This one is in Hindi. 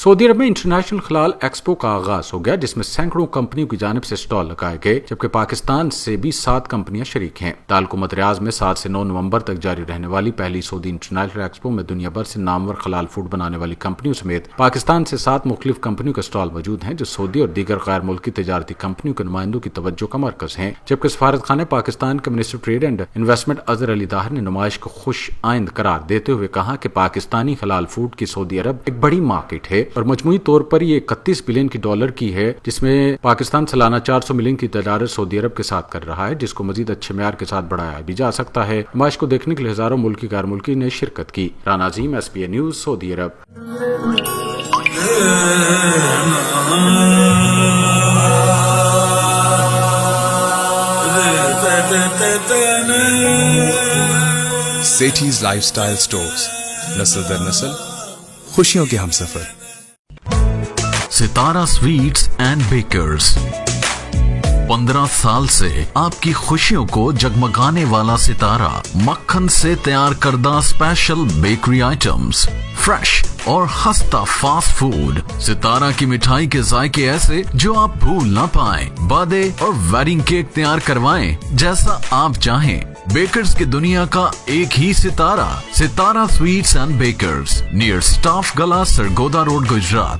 सऊदी अरब में इंटरनेशनल हलाल एक्सपो का आगाज हो गया, जिसमें सैकड़ों कंपनियों की जानिब से स्टॉल लगाए गए, जबकि पाकिस्तान से भी 7 कंपनियां शरीक हैं। दालकुमत रियाज में 7 से 9 नवंबर तक जारी रहने वाली पहली सऊदी इंटरनेशनल एक्सपो में दुनिया भर से नामवर हलाल फूड बनाने वाली कंपनियों समेत पाकिस्तान से 7 मुख्तलिफ कंपनियों के स्टॉल मौजूद हैं, जो सऊदी और दीगर गैर मुल्की तजारती कंपनियों के नुमाइंदों की तवज्जो का मरकज हैं। जबकि सफारत खाने पाकिस्तान के minister trade and investment Azhar Ali Tahir ने नुमाइश को खुश आइंद करार देते हुए कहा कि पाकिस्तानी हलाल फूड की सऊदी अरब एक बड़ी मार्केट है और मजमूई तौर पर ये 31 बिलियन की डॉलर की है, जिसमें पाकिस्तान सालाना 400 मिलियन की तजारत सऊदी अरब के साथ कर रहा है, जिसको मजीद अच्छे म्यार के साथ बढ़ाया भी जा सकता है। नुमाइश को देखने के लिए हजारों मुल्की गैर मुल्की ने शिरकत की। राना अजीम, SBA न्यूज, सऊदी अरब। सेठीज लाइफस्टाइल स्टोर्स, नस्ल दर नस्ल खुशियों के हमसफर। सितारा स्वीट्स एंड बेकर्स, 15 साल से आपकी खुशियों को जगमगाने वाला सितारा। मक्खन से तैयार करदा स्पेशल बेकरी आइटम्स, फ्रेश और खस्ता फास्ट फूड। सितारा की मिठाई के जायके ऐसे जो आप भूल ना पाएं। बर्थडे और वेडिंग केक तैयार करवाएं जैसा आप चाहें। बेकर्स की दुनिया का एक ही सितारा, Sitara sweets and bakers, near staff गला, सरगोदा रोड, गुजरात।